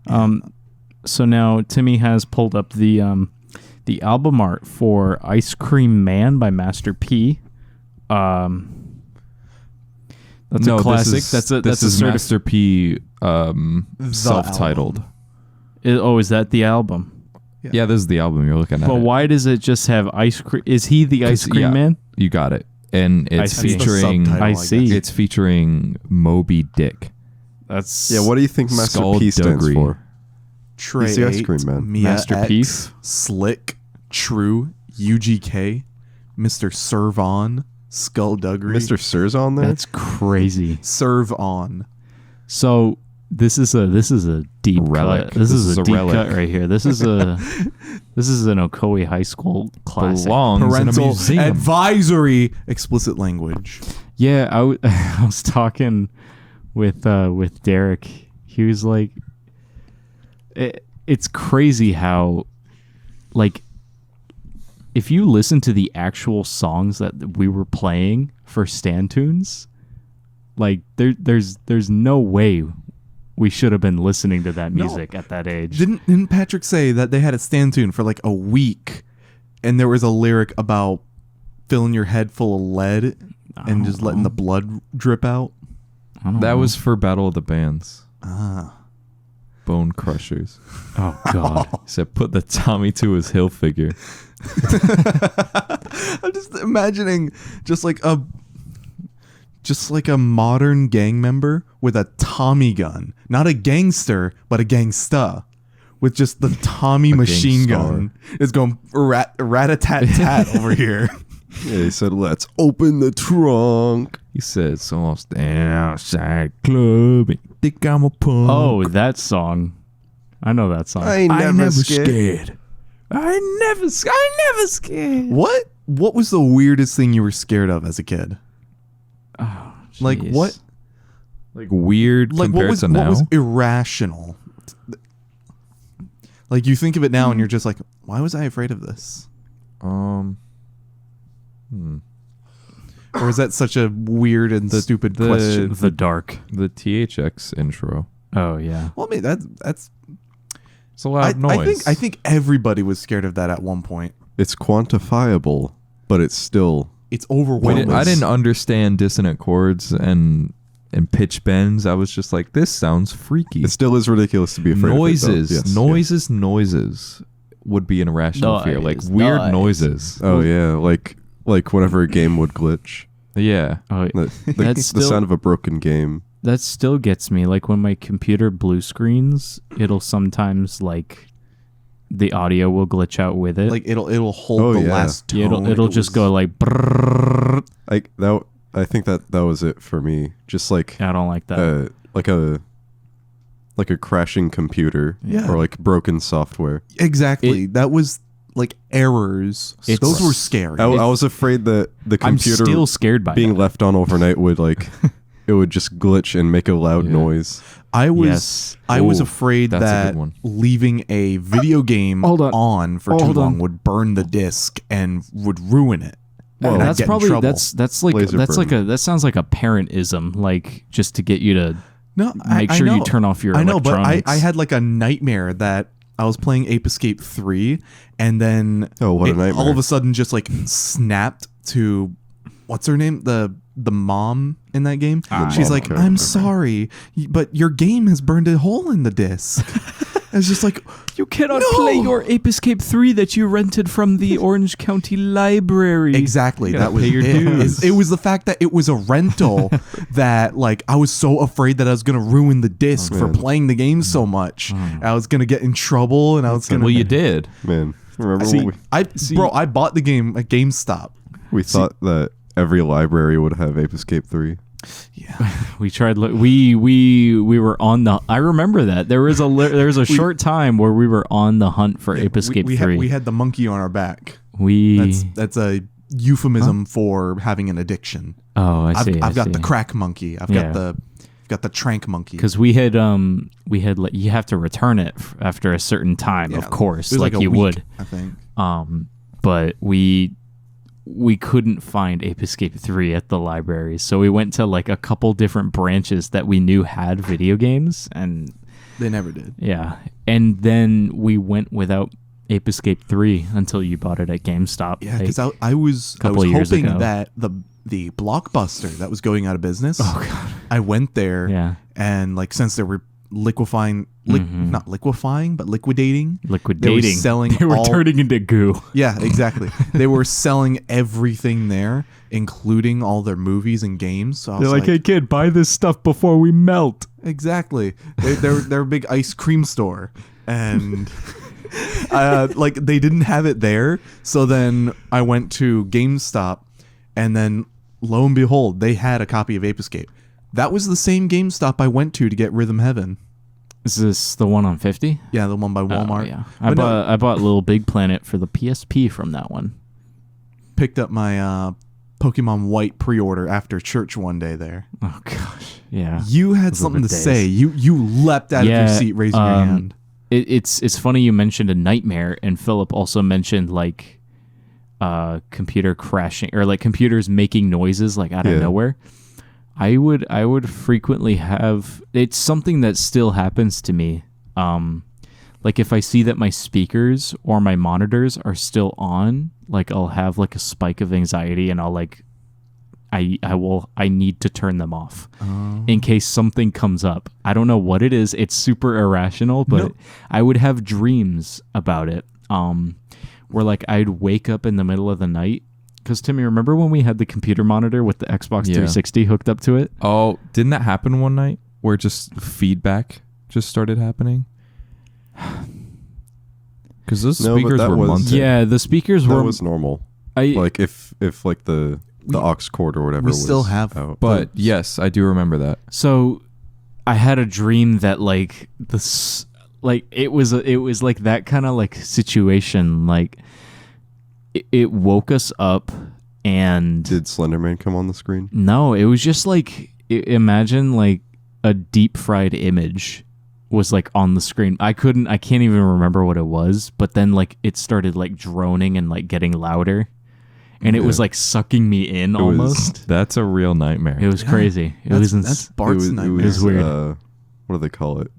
So now Timmy has pulled up the album art for Ice Cream Man by Master P. That's a classic. That's a Master P self-titled. Is that the album? Yeah, this is the album you're looking at. But why does it just have ice cream? Is he the Ice Cream Man? You got it. And it's featuring It's featuring Moby Dick. What do you think Master P stands for? Trey, He's the Ice Cream Man. Masterpiece, Slick, True, UGK, Mr. Serve On, Skullduggery. Mr. Sir's on there? That's crazy. Serve On. So this is a deep relic. cut. This is a deep relic. cut right here. This is an Ocoee High School classic. Belongs in a Parental museum. advisory, explicit language. Yeah, I was talking with Derek. He was like, it's crazy how, like, if you listen to the actual songs that we were playing for Stand Tunes, like there's no way we should have been listening to that music at that age. Didn't Patrick say that they had a stand tune for like a week, and there was a lyric about filling your head full of lead and just letting the blood drip out? That was for Battle of the Bands. Bone Crushers. Oh God! He said, "Put the Tommy to his hill figure." I'm just imagining just like a modern gang member with a Tommy gun, not a gangster, but a gangsta, with just the Tommy machine gun. It's going rat-a-tat-tat over here. Yeah, he said, "Let's open the trunk." He said, "So I'll stand outside club and think I'm a punk." Oh, that song. I know that song. I ain't never scared. I never scared. What was the weirdest thing you were scared of as a kid? Oh, Like jeez. what? Like weird Like compared to what now. was irrational? Like you think of it now and you're just like, why was I afraid of this? Or is that such a weird and stupid question? The dark. The THX intro. Oh yeah. Well, I mean that's It's a loud noise. I think everybody was scared of that at one point. It's quantifiable, but it's still... It's overwhelming. I didn't understand dissonant chords and pitch bends. I was just like, this sounds freaky. It still is ridiculous to be afraid noises, of it, though. Yes, noises would be an irrational fear. Like Noise, weird noise. noises. Oh yeah, like whenever a game would glitch. Yeah. Oh, The sound of a broken game. that still gets me. Like when my computer blue screens, it'll sometimes like the audio will glitch out with it. Like it'll hold the last tone. Yeah, it'll just go like. Brrrr. I think that was it for me. Just like I don't like that. like a crashing computer, Yeah. or like broken software. Exactly. That was like errors. Those were scary. I was afraid that the I'm computer still scared by being that. left on overnight would like it would just glitch and make a loud noise. I was Yes. afraid that's a that good one. leaving a video game Hold on. for too Hold long on. would burn the disc and would ruin it. Well, And I'd That's get in probably trouble. that's like Laser that's like burn. that sounds like a parentism, like just to get you to No, make I sure you know. turn off your I know, but electronics. I had like a nightmare that I was playing Ape Escape 3 and then Oh, what a it nightmare. all of a sudden just like snapped to what's her name? The mom in that game. She's mom like, character. "I'm sorry, but your game has burned a hole in the disc." I was just like, You cannot No! play your Ape Escape 3 that you rented from the Orange County Library. exactly. You gotta That was pay your dues. It was the fact that it was a rental that like I was so afraid that I was gonna ruin the disc for man. playing the game so much. I was gonna get in trouble and I was gonna. Well, you did. Man, remember See, when I bought the game at GameStop. we thought that every library would have Ape Escape 3? We tried. We were on the. I remember that there was a short time where we were on the hunt for Ape Escape 3. We had the monkey on our back. We That's a euphemism for having an addiction. oh, I see. I've got the crack monkey. I've Yeah. got the trank monkey. because we had you have to return it after a certain time, Yeah, of course, it was like a you week, would. I think. But we couldn't find Ape Escape 3 at the library, so we went to like a couple different branches that we knew had video games, and They never did. Yeah. And then we went without Ape Escape 3 until you bought it at GameStop. Yeah, because I was couple of years hoping ago. that the Blockbuster that was going out of business. Oh god. I went there. Yeah. And like since they were not liquefying, but liquidating. Liquidating. They were selling. They were turning into goo. Yeah, exactly. They were selling everything there, including all their movies and games. So I They're was like, hey kid, buy this stuff before we melt. exactly. They're a big ice cream store, and like they didn't have it there. So then I went to GameStop, and then lo and behold, they had a copy of Ape Escape. That was the same GameStop I went to get Rhythm Heaven. Is this the one on 50? Yeah, the one by Walmart. Oh, yeah. But I bought Little Big Planet for the PSP from that one. picked up my Pokemon White pre-order after church one day there. Oh gosh. Yeah. You had Those were something the to days. say. You leapt out of your seat, raising your hand. It's funny you mentioned a nightmare, and Philip also mentioned like computer crashing or like computers making noises like out of nowhere. I would frequently have, it's something that still happens to me. Like if I see that my speakers or my monitors are still on, like I'll have like a spike of anxiety, and I'll like I need to turn them off in case something comes up. I don't know what it is. It's super irrational, but I would have dreams about it. Where like I'd wake up in the middle of the night. Because Timmy, remember when we had the computer monitor with the Xbox 360 hooked up to it? Oh, didn't that happen one night where just feedback just started happening? Because those No, but speakers that were was- months. Yeah, the speakers That were. was normal. I Like if like the aux cord or whatever we was still have out. But yes, I do remember that. So I had a dream that like this, like it was like that kind of like situation. Like it woke us up, and Did Slenderman come on the screen? no, it was just like imagine like a deep fried image was like on the screen. I can't even remember what it was, but then like it started like droning and like getting louder, and it was like sucking me in almost. That's a real nightmare. It was crazy. It That's, was that's Bart's nightmare. It was weird. What do they call it?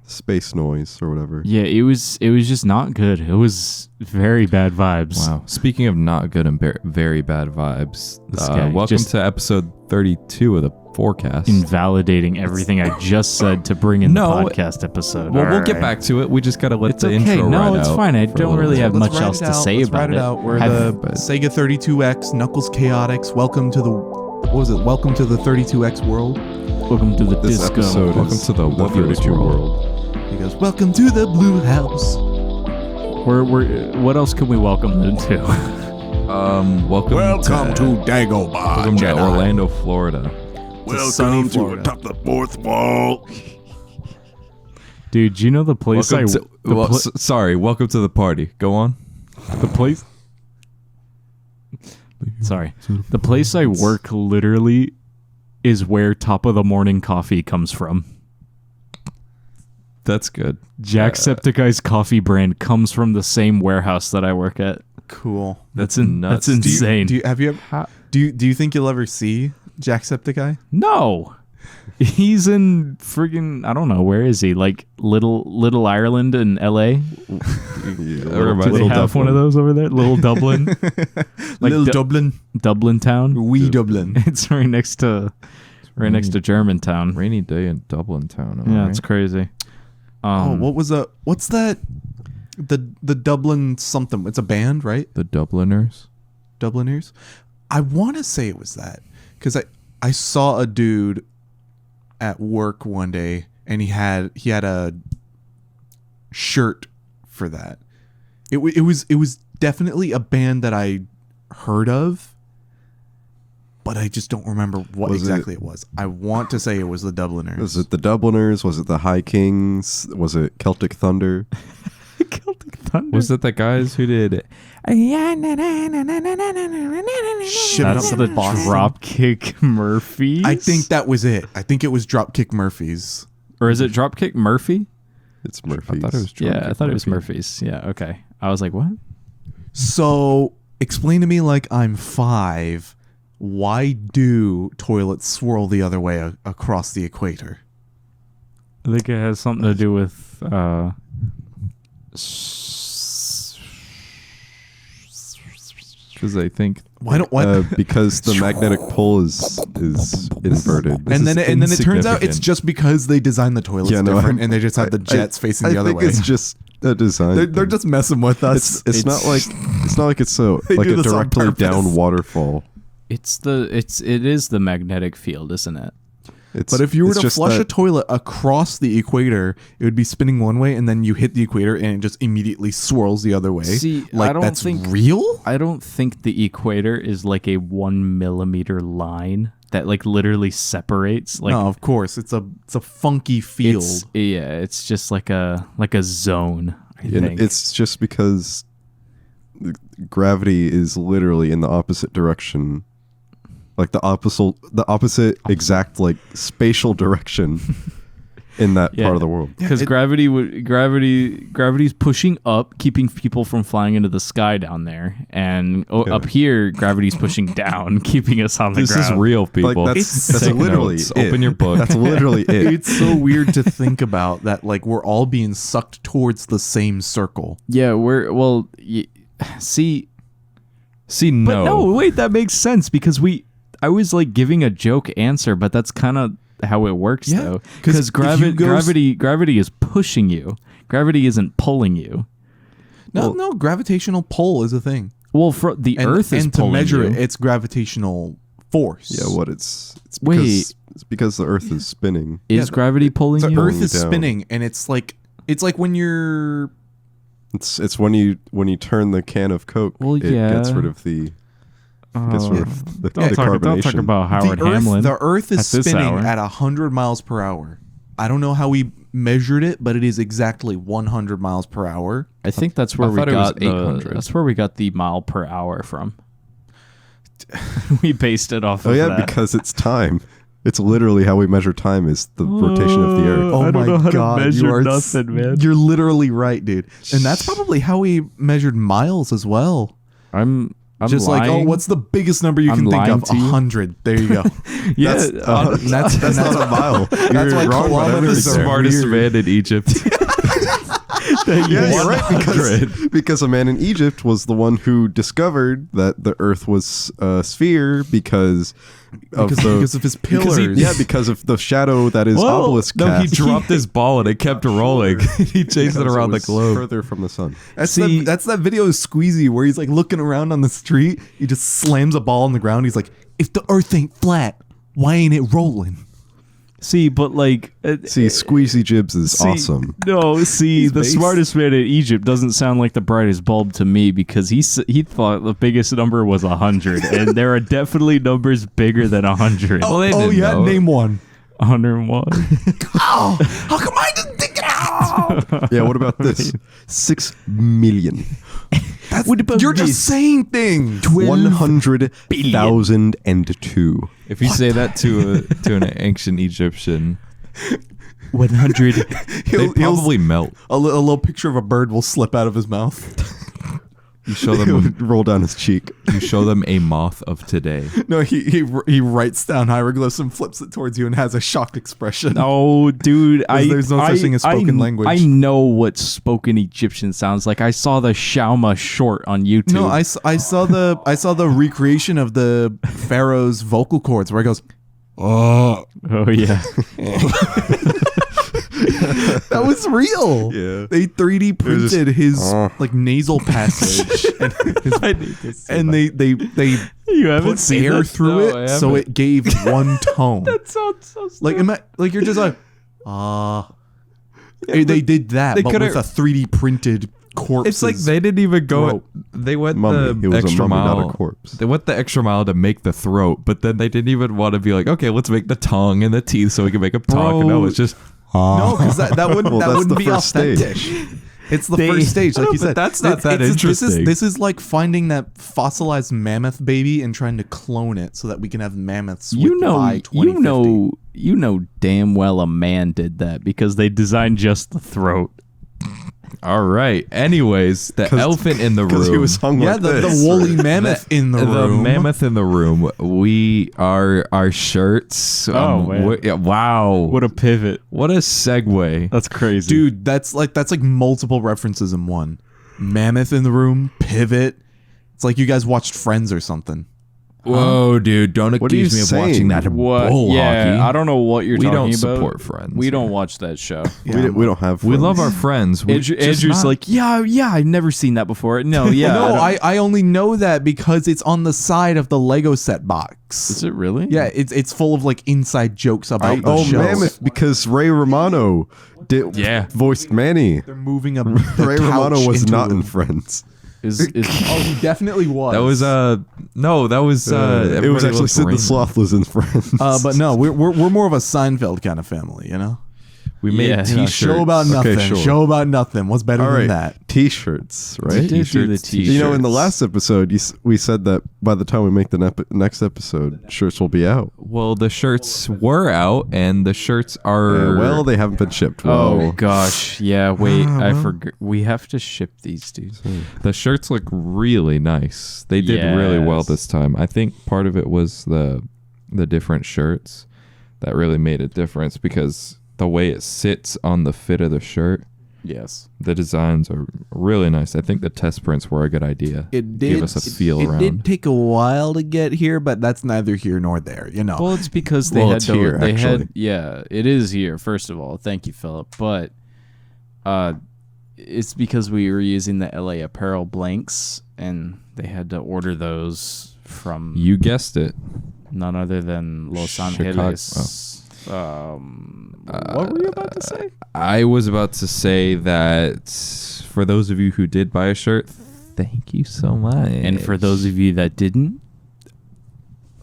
Space noise or whatever. Yeah, it was just not good. It was very bad vibes. Wow. Speaking of not good and very bad vibes, This guy welcome just- to episode 32 of the forecast. Invalidating everything I just said to bring in No, the podcast episode. Well, we'll All get right. back to it. We just got to let It's the okay. intro No, ride it's out fine. I for a don't little really bit. have Let's much ride else it to out. say Let's about ride it out. We're Have- the Sega 32X Knuckles Chaotix. Welcome to the what was it? Welcome to the 32X world. Welcome to the This disco. episode Welcome is to the the Wubulous 32 world. world. He goes, "Welcome to the Blue House." What else can we welcome them to? Welcome to Dagobah. welcome to Orlando, Florida. Welcome to top the fourth wall. Dude, do you know the place Welcome to, sorry, welcome to the party. Go on. the place? Sorry. The place I work literally is where Top of the Morning coffee comes from. That's good. Jacksepticeye's coffee brand comes from the same warehouse that I work at. Cool. That's nuts. That's insane. Have you ever? Do you think you'll ever see Jacksepticeye? No. He's in friggin' I don't know, where is he? Like Little Ireland in LA? Do they have one of those over there? Little Dublin? Little Dublin, Dublin town? wee Dublin. It's right next to Germantown. Rainy day in Dublin town. Yeah, alright. it's crazy. What's that? The Dublin something. It's a band, right? The Dubliners. Dubliners. I want to say it was that because I saw a dude at work one day and he had a shirt for that. It was definitely a band that I heard of, but I just don't remember what Was exactly it was. I want to say it was the Dubliners. Was it the Dubliners? Was it the High Kings? Was it Celtic Thunder? Celtic Thunder. Was it the guys who did? That's the Dropkick Murphys? I think that was it. I think it was Dropkick Murphys. Or is it Dropkick Murphy? It's Murphy's. I thought it was. Yeah, I thought it was Murphy. Murphy's. Yeah, okay. I was like, what? So explain to me like I'm 5 why do toilets swirl the other way across the equator? I think it has something to do with Because I think Why don't because the magnetic pole is inverted. and then it turns out it's insignificant. just because they designed the toilets Yeah, no, different I'm- and they just have the jets facing the other think way. it's just a design. They're thing. just messing with us. It's not like it's so They like do a this on directly purpose. down waterfall. it is the magnetic field, isn't it? But if you were it's to just flush a that- toilet across the equator, it would be spinning one way, and then you hit the equator, and it just immediately swirls the other way. See, like I don't that's think- real. I don't think the equator is like a 1 millimeter line that like literally separates. Like No, of course, it's a funky field. it's just like a zone. I And think it's just because gravity is literally in the opposite direction, like the opposite exact like spatial direction in that Yeah. part of the world. because gravity's pushing up, keeping people from flying into the sky down there, and up here gravity's pushing down, keeping us on the this ground. is real, people. Like that's Take literally notes. it. Open your book. That's literally it. It's so weird to think about that. Like we're all being sucked towards the same circle. Yeah, see, no. but no, wait, that makes sense because I was like giving a joke answer, but that's kind of how it works Yeah, though. 'cause Because if you go gravity is pushing you. Gravity isn't pulling you. No, gravitational pull is a thing. Well, the And, Earth is and to pulling measure you. it, it's gravitational force. Yeah, what it's Wait. because it's because the Earth is spinning. Is gravity pulling The you? Earth is down. spinning, and it's like when you're It's when you turn the can of Coke, Well, it gets yeah. rid of the gets rid of the Don't talk carbonation. about Howard Hamlin. the Earth is at this spinning hour. at 100 miles per hour. I don't know how we measured it, but it is exactly 100 miles per hour. I think that's where I we thought it was got the 800. that's where we got the mile per hour from. We based it off Oh of yeah, that. because it's time. It's literally how we measure time is the rotation of the Earth. Oh I don't my know how to god, measure you are nothing, man. You're literally right, dude. And that's probably how we measured miles as well. I'm Just lying. like, oh, what's the biggest number you I'm can think lying of? to you. 100. There you go. yeah, That's not a mile. That's why wrong about kilometers everything. are Smartest weird. man in Egypt. Yeah, you're right 100. because a man in Egypt was the one who discovered that the Earth was a sphere because of Because of his pillars. because of the shadow that his obelisk no, he cast. dropped his ball and it kept rolling. He chased it Because around the was globe. further from the sun. That's See- that's that video of Squeezy where he's like looking around on the street. He just slams a ball on the ground. He's like, if the Earth ain't flat, why ain't it rolling? See, but like, See, Squeezy Jibs is see- awesome. No, see, the based- smartest man in Egypt doesn't sound like the brightest bulb to me because he thought the biggest number was 100, and there are definitely numbers bigger than 100. Well, they Oh didn't yeah, know. name one. 101. Oh, how come I didn't think it out? Yeah, what about this? 6 million. You're just saying things. 100,002. If you say that to an ancient Egyptian, 100. they probably melt. A little picture of a bird will slip out of his mouth. You show It them. would roll down his cheek. You show them a moth of today. No, he writes down hieroglyphs and flips it towards you and has a shocked expression. No, dude, There's no such thing as spoken language. I know what spoken Egyptian sounds like. I saw the Shauma short on YouTube. No, I saw the recreation of the pharaoh's vocal cords where it goes, oh, oh yeah. that was real. Yeah. They 3D just, printed his like nasal passage, and they You haven't put seen air that? through No, I it, so haven't. it gave one tone. That sounds so like like you're just like, they did that, they but coulda- with a 3D printed corpse. It's like they didn't even go. throat. They went Mummy. the It was a extra mummy, mile. not a corpse. They went the extra mile to make the throat, but then they didn't even want to be like, okay, let's make the tongue and the teeth so we can make them talk. Bro. No, it's just no, because that wouldn't Well, that that's wouldn't the be first authentic. stage. It's the They- first stage, like No, you but said. that's not that This interesting. is like finding that fossilized mammoth baby and trying to clone it so that we can have mammoths. by you 2050. know damn well a man did that because they designed just the throat. All right. Anyways, the elephant in the room. Because he was hung Yeah, like the this. woolly mammoth in the room. The mammoth in the room. We are our shirts. Oh, man. yeah, wow. What a pivot. What a segue. That's crazy. Dude, that's like multiple references in one. Mammoth in the room, pivot. It's like you guys watched Friends or something. Whoa, dude! Don't What are you accuse me of saying? watching that What? bull Yeah, hockey. I don't know what you're We talking don't about. support Friends. We don't watch that show. We don't have. We friends. love our friends. We Andrew's just not- like, yeah, I've never seen that before. No, yeah. No, don't- I only know that because it's on the side of the Lego set box. Is it really? Yeah, it's full of like inside jokes about the Oh, show. Mammoth, because Ray Romano voiced Manny. They're moving a Ray Romano was not in Friends. Is Oh, he definitely was. That was no, that was It was Everybody actually Loves Sid the Raymond. Sloth was in Friends. but no, we're more of a Seinfeld kind of family, you know. We made Yeah. t-shirts. Show about Okay, nothing. sure. Show about nothing. What's better All than right, that? T-shirts, We right? did do the T-shirts, t-shirts. You know, in the last episode, we said that by the time we make the next episode, shirts will be out. Well, the shirts were out, and the shirts are Well, they haven't been shipped. Oh Well, gosh, yeah. Wait, I forgot. We have to ship these, dude. the shirts look really nice. They did really well Yes. this time. I think part of it was the different shirts that really made a difference because the way it sits on the fit of the shirt, Yes. the designs are really nice. I think the test prints were a good idea. It Give us a feel it around. did take a while to get here, but that's neither here nor there. You know. Well, it's because they Well, had it's to. here, they actually. had. Yeah, it is here. First of all, thank you, Philip. But, it's because we were using the LA Apparel blanks, and they had to order those from You guessed it. none other than Los Chicago. Angeles. What were you about to say? I was about to say that for those of you who did buy a shirt, thank you so much. And for those of you that didn't,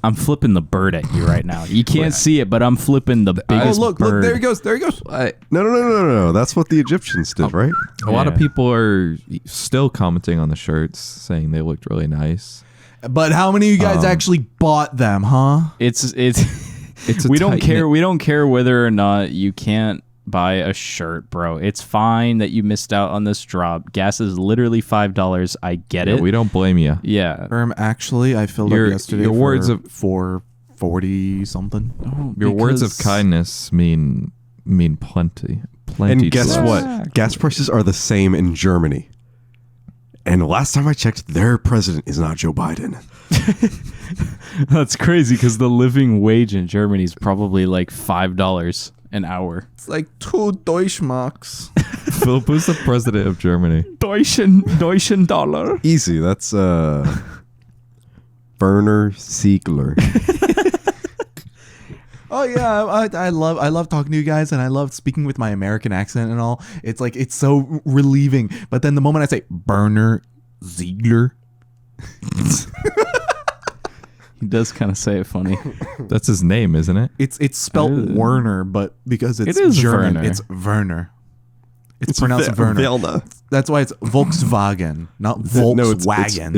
I'm flipping the bird at you right now. You can't see it, but I'm flipping the biggest look, bird. there he goes. There he goes. no. That's what the Egyptians did, right? A lot of Yeah. people are still commenting on the shirts, saying they looked really nice. But how many of you guys actually bought them, huh? It's It's a we don't tight care. knit- We don't care whether or not you can't buy a shirt, bro. It's fine that you missed out on this drop. Gas is literally $5. I get Yeah, it. we don't blame you. Yeah. Actually, I filled Your- up yesterday. your for words of- 440 something. Your words of Because- kindness mean plenty. Plenty. And to guess us. what? Gas prices are the same in Germany. And last time I checked, their president is not Joe Biden. That's crazy because the living wage in Germany is probably like $5 an hour. It's like 2 Deutschmarks. Philip was the president of Germany. Deutschen Dollar. Easy. That's Werner Siegler. Oh yeah, I love talking to you guys, and I love speaking with my American accent and all. It's like it's so relieving. But then the moment I say Berner Ziegler, He does kind of say it funny. That's his name, isn't it? it's spelled Werner, but because it's It is German, Werner. it's Werner. It's pronounced Werner. Werner. That's why it's Volkswagen, not Volkswagen. No, it's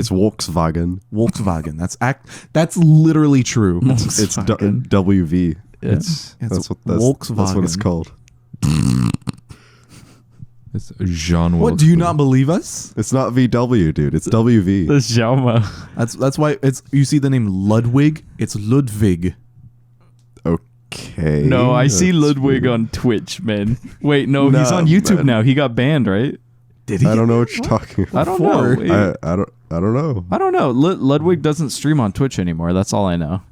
Volkswagen. Volkswagen. That's literally true. It's Volkswagen. WV. It's That's what it's Volkswagen. called. it's Jean. What, do you not believe us? It's not VW, dude. It's WV. This Jama. That's why it's you see the name Ludwig, it's Ludwig. Okay. No, I see that's Ludwig weird. on Twitch, man. Wait, no, he's Nah, on YouTube man. now. He got banned, right? Did he? I don't know what you're talking I about. don't know. Before. I don't know. I don't know. Ludwig doesn't stream on Twitch anymore. That's all I know.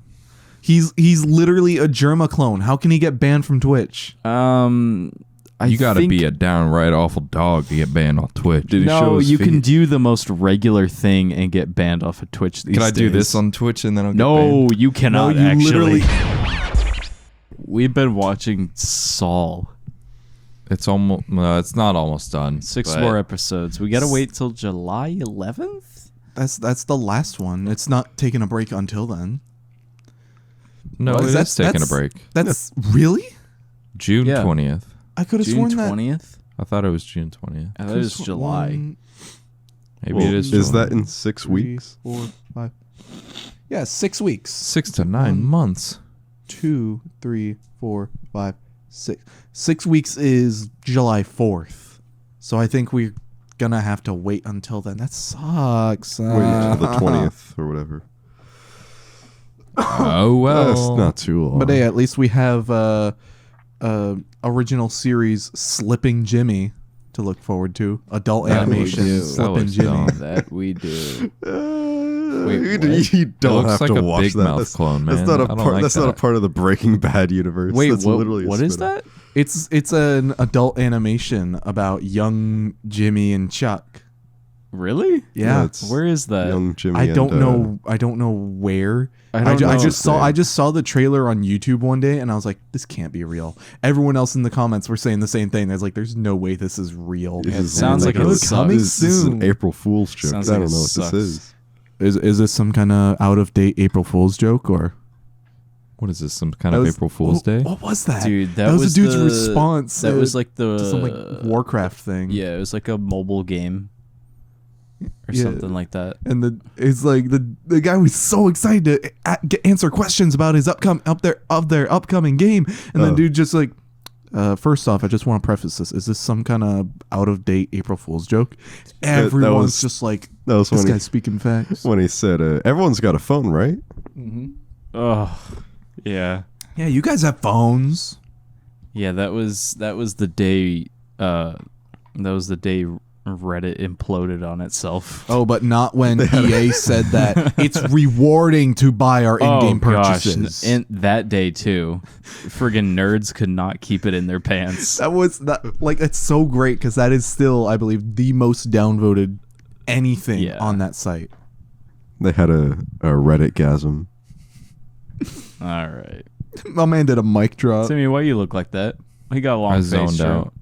He's literally a Germa clone. How can he get banned from Twitch? You gotta think- be a downright awful dog to get banned on Twitch. Did he show No, his you can feet? do the most regular thing and get banned off of Twitch these Can I do days. this on Twitch and then I'll get No, banned? you cannot. No, you actually. literally- We've been watching Saul. It's almost. It's not almost done. 6 but more episodes. We gotta wait till July 11th. That's the last one. It's not taking a break until then. No, Well, it that's- is taking a that's- break. That's really? June Yeah. 20th. I could have June sworn that. 20th. I thought it was June 20th. I thought it was July. Maybe Well, it is. Is July. that in 6 weeks? 4, 5. Yeah, 6 weeks. 6 to 9 months? 2, 3, 4, 5, 6. 6 weeks is July 4th. So I think we're gonna have to wait until then. That sucks. Wait until the 20th or whatever. Oh well. That's not too long. But hey, at least we have original series Slipping Jimmy to look forward to. Adult That animation we do. Slipping That Jimmy. was That we do. Wait, you, what? you don't It looks have like to a watch Big that. Mouth That's, clone, man. that's not a I don't part. like that's not a that. part of the Breaking Bad universe. Wait, that's literally what a is spin-off. that? It's an adult animation about young Jimmy and Chuck. Really? Yeah. it's Where is that? Young Jimmy. I don't and, know. I don't know where. I don't know. I just saw. There. I just saw the trailer on YouTube one day, and I was like, "This can't be real." Everyone else in the comments were saying the same thing. I was like, "There's no way this is real." This is sounds like it this- sucks. this is an Soon. April Fool's joke. Sounds I like don't it know what sucks. this is. Is this some kind of out of date April Fool's joke or? What is this? Some kind of April Fool's Day? What was that? Dude, that was a dude's response. That was like to some like Warcraft thing. Yeah, it was like a mobile game or Yeah. something like that. And it's like the guy was so excited to answer questions about his upcoming game, and the dude just like, first off, I just want to preface this: is this some kind of out of date April Fool's joke? That Everyone's was- just like, That was this when he, guy's speaking facts. when he said, "Everyone's got a phone, right?" Oh, yeah. Yeah, you guys have phones. Yeah, that was the day Reddit imploded on itself. Oh, but not when EA said that it's rewarding to buy our in-game purchases. And that day too. Friggin' nerds could not keep it in their pants. That was that like it's so great because that is still, I believe, the most downvoted anything Yeah. on that site. They had a Reddit-gasm. All right. My man did a mic drop. Timmy, why you look like that? He got a long I face. zoned Trent. out.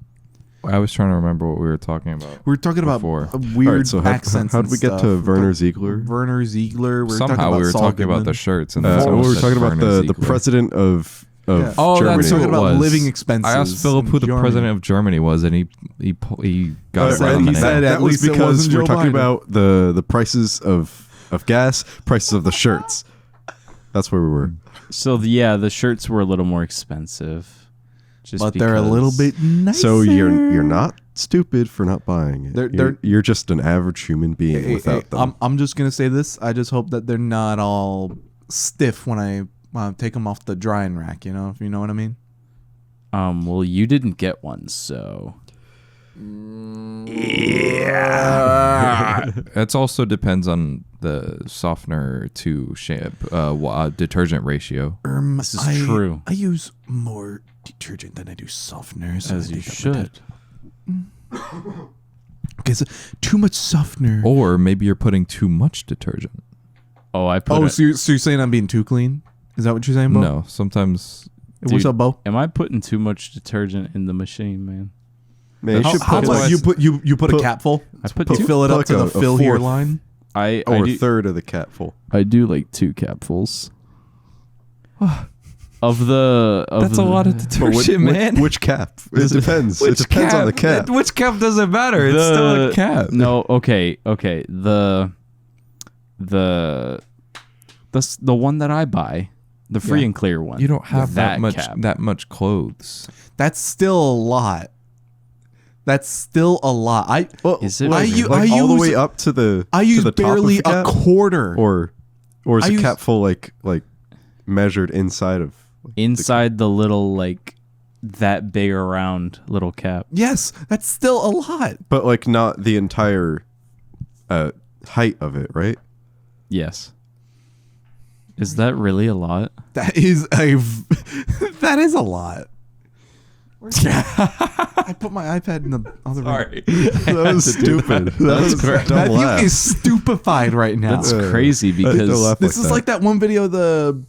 I was trying to remember what we were talking about. We were talking about Before. weird All right, so accents. how did we get to and Werner stuff. Ziegler? Werner Ziegler. Somehow we were talking about the shirts, and that's We when were said talking about Werner the Ziegler. president of Yeah. Oh, Germany. that's who Talking it about was. living expenses. I asked Philip who the in president of Germany was, and he got it said- right on he the said nail. at that was least it because wasn't we're Joe talking Biden. about the prices of gas, prices of the shirts. That's where we were. So the shirts were a little more expensive. Just But they're a little because- bit nicer. So you're not stupid for not buying it. They're- You're just an average human being Hey, without hey, them. I'm just gonna say this. I just hope that they're not all stiff when I take them off the drying rack. You know, if you know what I mean. Well, you didn't get one, so It also depends on the softener to detergent ratio. This is true. I use more detergent than I do softener. So as I you think I'm gonna- should. Okay, so too much softener. Or maybe you're putting too much detergent. Oh, I put. Oh, a- so you're saying I'm being too clean? Is that what you're saying, Bo? No, sometimes What's Dude, up, Bo? am I putting too much detergent in the machine, man? Man, you How- should how put much- like, You put a cap full? I put You two, fill it up like to the a fill here fourth. line? I or a do, third of the cat full. I do like 2 capfuls. Of the that's a lot of detergent, man. Which cap? It depends. It depends on the cap. Which cap doesn't matter. It's still a cap. No, okay. The one that I buy, the free Yeah. and clear one. You don't have that much cap. that much clothes. That's still a lot. That's still a lot. Is it I really? u- Like I all the use- way up to the I to use the top of barely the a cap? quarter. or is I a use- cap full like measured inside of inside the little like that big around little cap. Yes, that's still a lot. but like not the entire height of it, right? Yes. Is that really a lot? That is that is a lot. I put my iPad in the other room. That was stupid. That was a dumb Matthew laugh. is stupefied right now. That's crazy don't because laugh This is that. like that one video the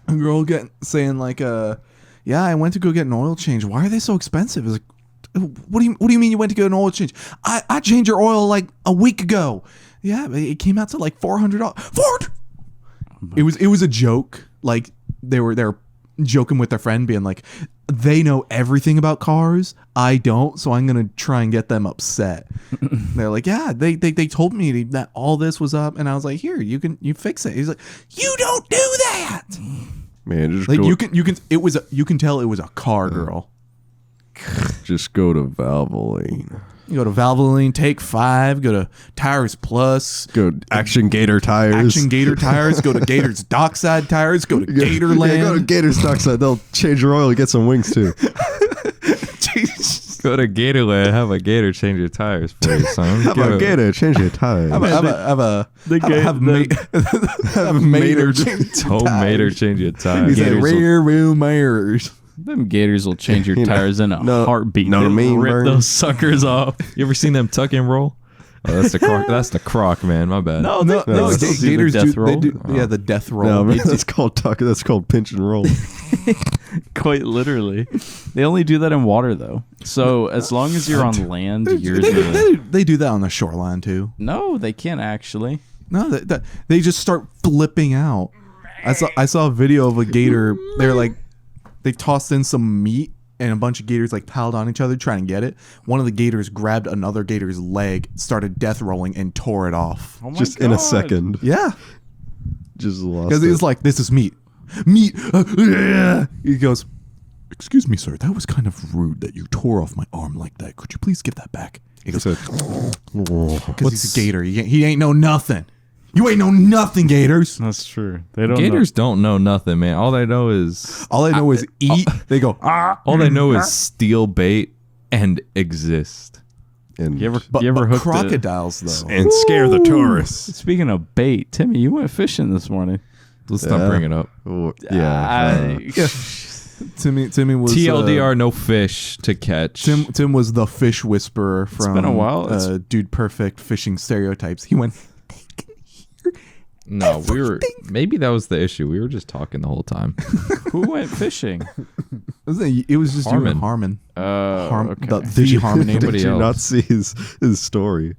girl saying like yeah, I went to go get an oil change. Why are they so expensive? It's like, what do you mean you went to get an oil change? I changed your oil like a week ago. Yeah, but it came out to like $400. It was a joke. Like they were joking with their friend, being like, they know everything about cars. I don't, so I'm gonna try and get them upset. They're like, yeah, they told me that all this was up, and I was like, here, you fix it. He's like, you don't do that. Man, just Like go, you can tell it was a car girl. just go to Valvoline. You go to Valvoline, Take 5. Go to Tires Plus. Go Action Gator Tires. Action Gator Tires. Go to Gator's Dockside Tires. Go to Gatorland. Yeah, go to Gator's Dockside. They'll change your oil and get some wings too. Go to Gatorland, have a gator change your tires for you, son. How about Gator? Change your tires. Have Mater Mater change your tires. He's like Gators rear wheel mirrors. Them gators will change your tires in a no- heartbeat. know what I They'll mean, rip Vern? those suckers off. You ever seen them tuck and roll? Oh, that's the croc. That's the croc, man. My bad. No, no, Gators do Gators the death do, roll. they do, yeah, the death roll. No, man, They do- that's called tuck. That's called pinch and roll. Quite literally. They only do that in water, though. So as long as you're on land, you're the... they do that on the shoreline too. No, they can't actually. No, they just start flipping out. I saw a video of a gator. They're like, they tossed in some meat and a bunch of gators like piled on each other trying to get it. One of the gators grabbed another gator's leg, started death rolling, and tore it off. Oh my Just in a God. second. Yeah, Just lost because it. it's like, this is meat. Meat. He goes, "Excuse me, sir. That was kind of rude that you tore off my arm like that. Could you please give that back?" He goes, So- "Because he's a gator. He ain't know nothing. You ain't know nothing, gators. That's true. They don't Gators don't know nothing, man. All they know is All I know is eat." They go, "Ah." all they know is steal bait and exist. and, You ever But hooked crocodiles, though. and scare the tourists. Speaking of bait, Timmy, you went fishing this morning. Let's not bring it up. Oh, yeah. Timmy was TLDR, no fish to catch. Tim was the fish whisperer from been a while. Dude Perfect fishing stereotypes. He went, "They can hear." No, we were. Maybe that was the issue. We were just talking the whole time. Who went fishing? It was just you and Harmon. Okay. The Harmon. Did Nobody you else. not see his story?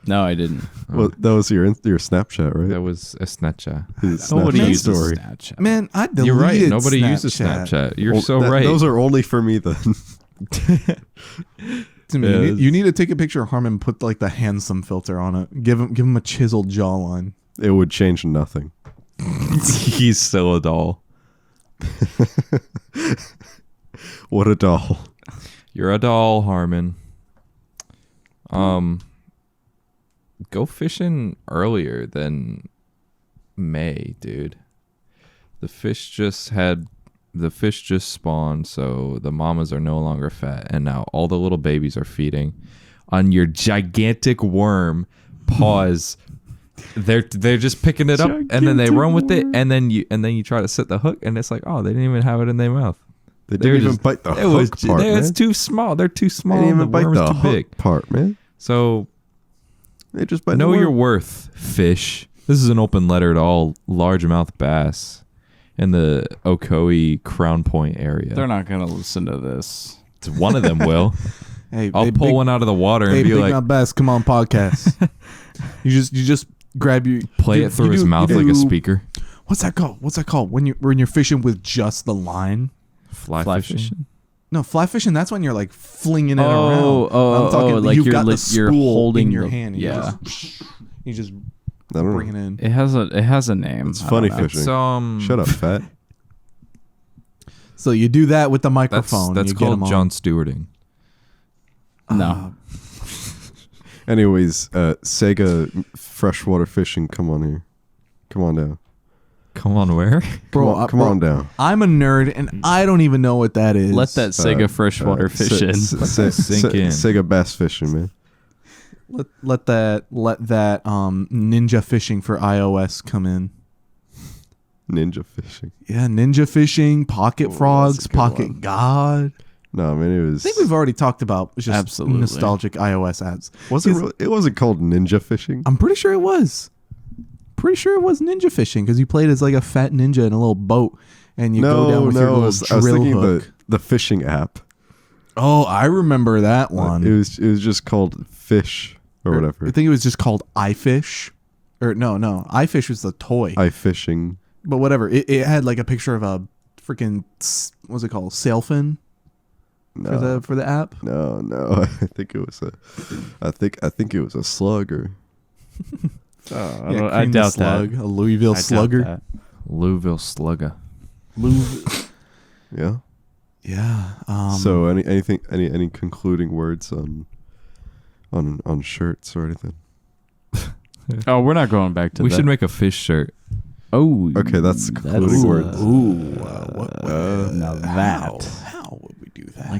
No, I didn't. Well, that was your Snapchat, right? That was a Snapchat. His Nobody Snapchat uses story. Snapchat. Man, I deleted You're right. Nobody Snapchat. uses Snapchat. You're Well, so right. Those are only for me then. Timmy, Yes. you need to take a picture of Harmon and put like the handsome filter on it. Give him a chiseled jawline. It would change nothing. He's still a doll. What a doll. You're a doll, Harmon. Go fishing earlier than May, dude. The fish just spawned, so the mamas are no longer fat, and now all the little babies are feeding on your gigantic worm. Pause. They're just picking it up, and then they run with it, and then you try to set the hook, and it's like, oh, they didn't even have it in their mouth. They They're didn't even just- bite the It was hook part, it's man. too small. They're too They small. didn't The even bite worm's the too hook big. part, man. So They just bite know the your worm. worth, fish. This is an open letter to all largemouth bass in the Ocoee Crown Point area. They're not going to listen to this. One of them will. Hey, I'll pull one out of the water and Hey, be Big like, Mouth Bass, come on podcast. you just grab your play you- it through you his do- mouth you like a do- speaker. What's that called? When you're fishing with just the line? Fly fishing. No, fly fishing. That's when you're like flinging it Oh, around. oh, I'm talking oh, like you've you're got li- the spool you're holding in your the- hand. And yeah. You just I don't bring it know. in. It has a name. It's I funny don't know. fishing. So, Shut up, fat. So you do that with the That's microphone. that's you get 'em called on. John Stewarding. No. Anyways, Sega freshwater fishing. Come on here. Come on down. Come on, where? Bro, come on down. I'm a nerd and I don't even know what that is. Let that Sega freshwater fish in. sink in. Sega bass fishing, man. let that ninja fishing for iOS come in. Ninja fishing. Yeah, ninja fishing, pocket that's frogs, a good pocket one. god. No, man, it was. I think we've already talked about just Absolutely. nostalgic iOS apps. It wasn't called ninja fishing. I'm pretty sure it was. Pretty sure it was ninja fishing because you played as like a fat ninja in a little boat and you go down with your little I was drill thinking hook. the fishing app. Oh, I remember that one. It was just called Fish or whatever. I think it was just called iFish. Or no, iFish was the toy. iFishing. But whatever. It had like a picture of a freaking what's it called? Sailfin No, for the app. no. I think it was I think it was a slugger. I Cream the doubt slug, that. a Louisville I doubt slugger. that. Louisville Slugger. Yeah. Yeah. So any concluding words on on shirts or anything. Oh, we're not going back to We that. should make a fish shirt. Oh, Okay, that's concluding words. Now that How would we do that?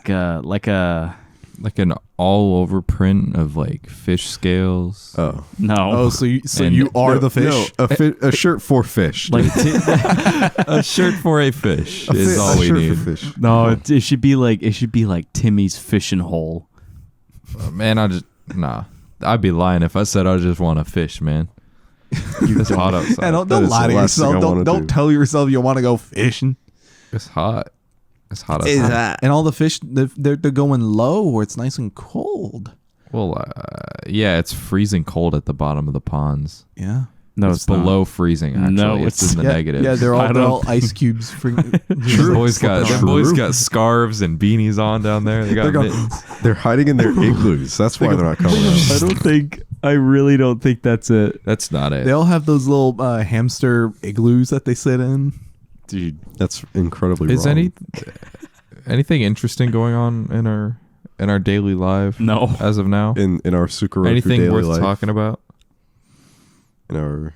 like a Like an all over print of like fish scales. Oh. no. so you And- are No, the fish? No, a shirt for fish. like A shirt for a fish A is fi- all a we shirt need. for fish. no, it should be like Timmy's fishing hole. Man, I'd be lying if I said I just want to fish, man. It's hot outside. And don't That is lie the to last thing yourself. I wanna Don't do. tell yourself you want to go fishing. It's hot. It's hot outside. And all the fish, they're going low where it's nice and cold. Well, yeah, it's freezing cold at the bottom of the ponds. Yeah. No, it's below freezing. Actually, No, it's it's- in the negative. Yeah, they're I don't all ice cubes. Them boys got scarves and beanies on down there. They got mittens. They're hiding in their igloos. That's why they're not coming out. I really don't think that's it. That's not it. They all have those little hamster igloos that they sit in. Dude, That's incredibly Is wrong. anything interesting going on in our daily life no. as of now? in our Sukaroku Anything daily worth life, talking about? in our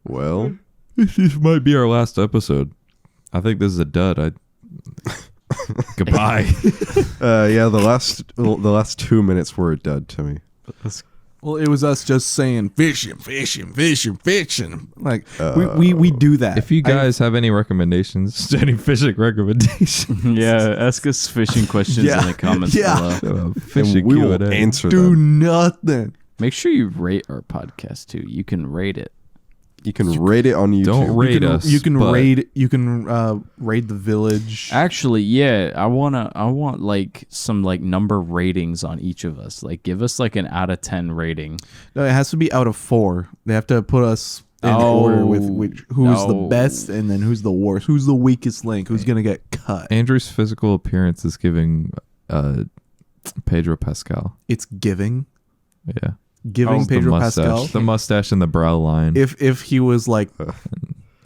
well, This might be our last episode. I think this is a dud. Goodbye. yeah, the last 2 minutes were a dud to me. Well, it was us just saying fishing. Like we do that. If you guys have any recommendations, any fishing recommendations, Yeah, ask us fishing questions in the comments Yeah. below. fishing And we will Q&A. answer do them. nothing. Make sure you rate our podcast too. You can rate it. You can rate it on YouTube. Don't rate us. You can but raid. You can raid the village. Actually, yeah, I want like some like number ratings on each of us. Like give us like an out of 10 rating. No, it has to be out of 4. They have to put us in order with who's the best and then who's the worst. Who's the weakest link? Who's gonna get cut? Andrew's physical appearance is giving Pedro Pascal. It's giving Yeah. giving The Pedro mustache, Pascal. the mustache and the brow line. If he was like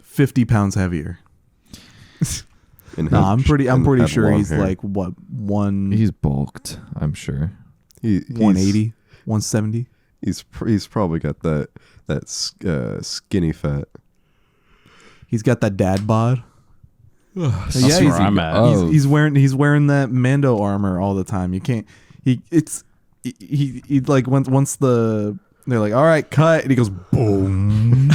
50 pounds heavier. And No, have- I'm pretty and have sure long he's hair. like what He's bulked, I'm sure. He's 180, 170. He's probably got that skinny fat. He's got that dad bod. That's he's, where I'm at. Oh. he's wearing that Mando armor all the time. You can't. He like once they're like, all right, cut, and he goes boom.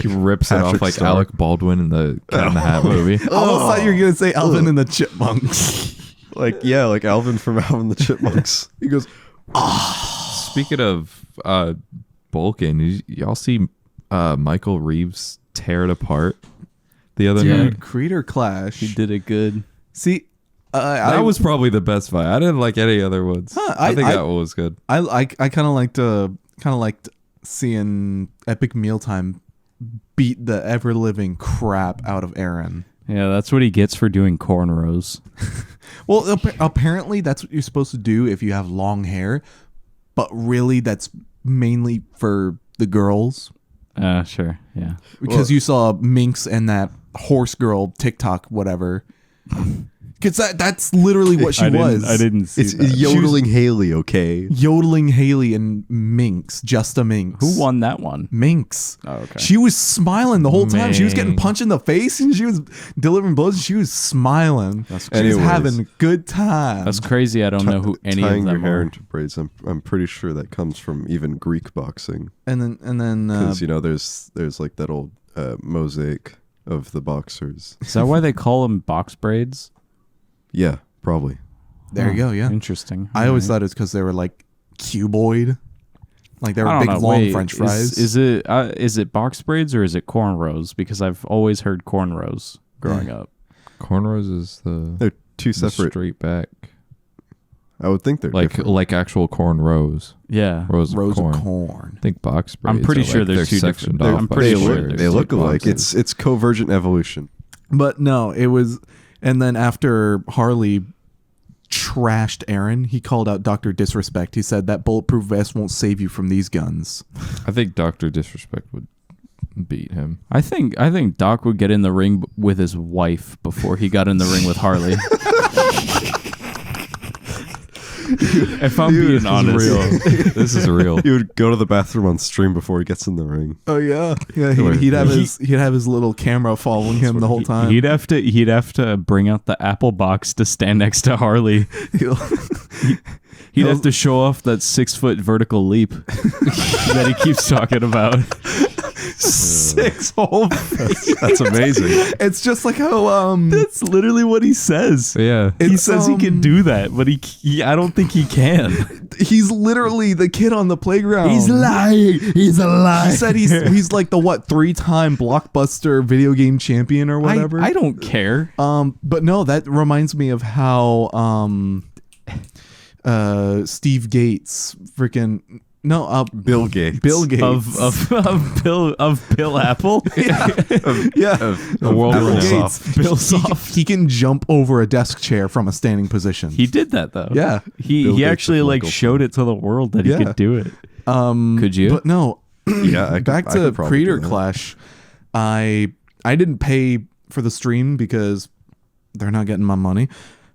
He rips it off Patrick like Star. Alec Baldwin in the Cat in the Hat movie. I almost thought you were gonna say Alvin and the Chipmunks. Like Alvin from Alvin the Chipmunks. He goes, Speaking of bulking, y'all see Michael Reeves tear it apart the other night? dude, Creator Clash. He did it good. See, That was probably the best fight. I didn't like any other ones. Huh, I think that one was good. I kind of liked seeing Epic Mealtime beat the ever living crap out of Aaron. Yeah, that's what he gets for doing cornrows. Well, apparently that's what you're supposed to do if you have long hair, but really that's mainly for the girls Sure. Yeah. because you saw Minx and that horse girl TikTok whatever. Because that's literally what she was. I didn't see It's that. yodeling Haley, okay? Yodeling Haley and Minx, just a Minx. Who won that one? Minx. Oh, okay. She was smiling the whole time. She was getting Minx. punched in the face and she was delivering blows. And she was smiling. She was Anyways. having a good time. That's crazy. I don't know who any of Tying your them hair are. into braids. I'm pretty sure that comes from even Greek boxing, and then because there's like that old mosaic of the boxers. Is that why they call them box braids? Yeah, probably. there you go. Yeah. Interesting. I always thought it's because they were like cuboid. Like they were I big don't know. long Wait, French fries. Is it box braids or is it cornrows? Because I've always heard cornrows growing up. Cornrows is the They're two separate. straight back, I would think they're like different. actual corn rows. Yeah. Rows rows of corn. of corn? I think box braids. I'm pretty are sure like they're they're two sectioned different- off. I'm by pretty the sure shoulders. They look Like alike. boxes. It's convergent evolution. But no, it was. And then after Harley trashed Aaron, he called out Dr. Disrespect. He said that bulletproof vest won't save you from these guns. I think Dr. Disrespect would beat him. I think Doc would get in the ring with his wife before he got in the ring with Harley. If I'm Dude, being this is honest, real. This is real. He would go to the bathroom on stream before he gets in the ring. Oh yeah, yeah. He'd have his little camera following him the whole time. he'd have to bring out the Apple box to stand next to Harley. He'd have to show off that 6-foot vertical leap that he keeps talking about. 6 whole. That's amazing. It's just like how That's literally what he says. Yeah. He says he can do that, but he I don't think he can. he's literally the kid on the playground. lying. He's a liar. He said he's like the 3-time Blockbuster video game champion or whatever. I don't care. But no, that reminds me of how Steve Gates freaking Bill Gates. Bill Gates of Bill Apple. The world Apple renowned. Gates. Bill Soft. He can jump over a desk chair from a standing position. He did that though. Yeah. He Gates actually of like Michael. showed it to the world that he Yeah. could do it. Could you? But no, Yeah, back I to could probably Creator do that. Clash. I didn't pay for the stream because they're not getting my money.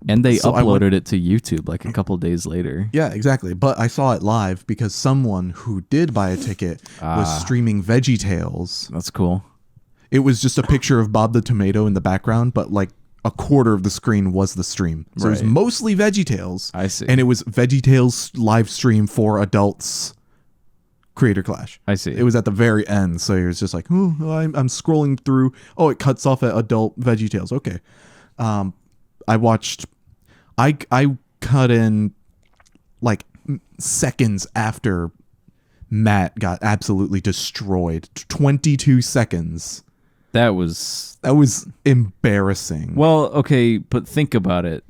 And they So I went- uploaded it to YouTube like a couple days later. Yeah, exactly. But I saw it live because someone who did buy a ticket was streaming Veggie Tales. That's cool. It was just a picture of Bob the Tomato in the background, but like a quarter of the screen was the stream. So it was Right. mostly Veggie Tales. I see. And it was Veggie Tales live stream for adults Creator Clash. I see. It was at the very end, so it was just like, oh, I'm scrolling through. Oh, it cuts off at adult Veggie Tales. Okay. I watched. I cut in like seconds after Matt got absolutely destroyed. 22 seconds. That was That was embarrassing. well, okay, but think about it.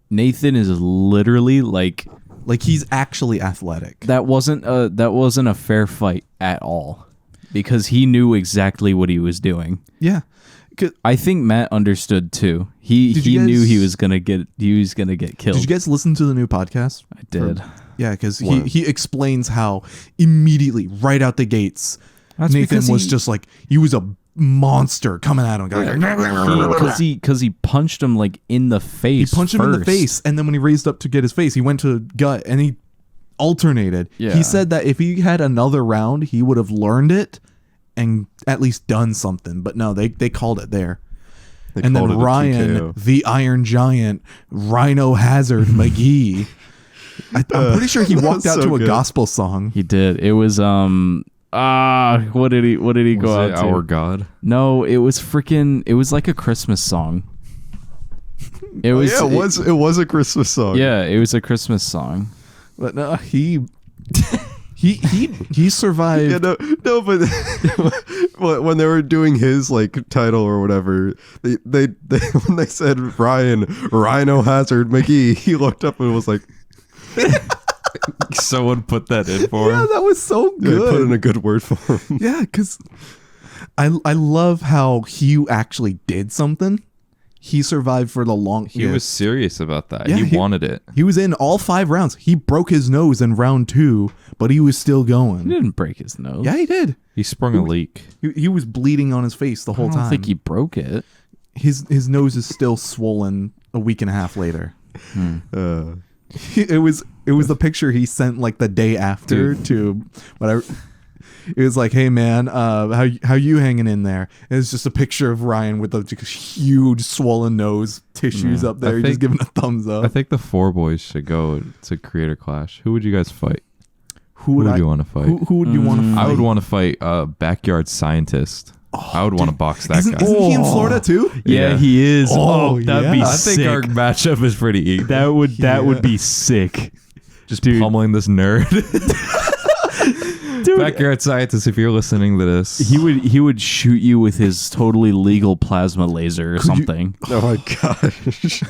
Nathan is literally like Like he's actually athletic. that wasn't a fair fight at all because he knew exactly what he was doing. Yeah. I think Matt understood too. He Did you knew guys- he was gonna get killed. Did you guys listen to the new podcast? I did. Yeah, because What? he explains how immediately, right out the gates, That's Nathan because was he- just like, he was a monster coming at him. Because he punched him like in the He face. punched him in the first. face, and then when he raised up to get his face, he went to gut, and he alternated. Yeah. He said that if he had another round, he would have learned it and at least done something. But no, they called it there. They And then called it a Ryan, TKO. the Iron Giant, Rhino Hazard McGee. I'm pretty sure he walked out so to a good. gospel song. He did. It was what did he go Was out it to? Our God? No, it was like a Christmas song. It was Yeah, it was a Christmas song. yeah, it was a Christmas song. But no, he survived. Yeah, no, but when they were doing his like title or whatever, they when they said Rhino Hazard McGee, he looked up and was like, Someone put that in for Yeah, him. that was so they put in good. a good word for him. Yeah, because I love how he actually did something. He survived for the long. He was serious about that. Yeah, he wanted it. He was in all 5 rounds. He broke his nose in round 2, but he was still He going. didn't break his nose. Yeah, he did. He sprung a leak. He was bleeding on his face the I whole don't time. think he broke it. His nose is still swollen a week and a half later. It was the picture he sent like the day after to whatever. It was like, hey man, how you hanging in there? And it's just a picture of Ryan with a huge swollen nose, tissues up there, I just think- giving a thumbs up. I think the 4 boys should go to Creator Clash. Who would you guys fight? who would you wanna fight? Who would you want to fight? I would want to fight Backyard Scientist. I would want to box that guy. Isn't he in Florida too? Yeah, Yeah. he is. Oh, that'd be yeah. I think sick. our matchup is pretty equal. that would be sick. Just Dude. pummeling this nerd. Dude, Backyard Scientist, if you're listening to this, he would shoot you with his totally legal plasma laser or Could you- something. Oh my gosh.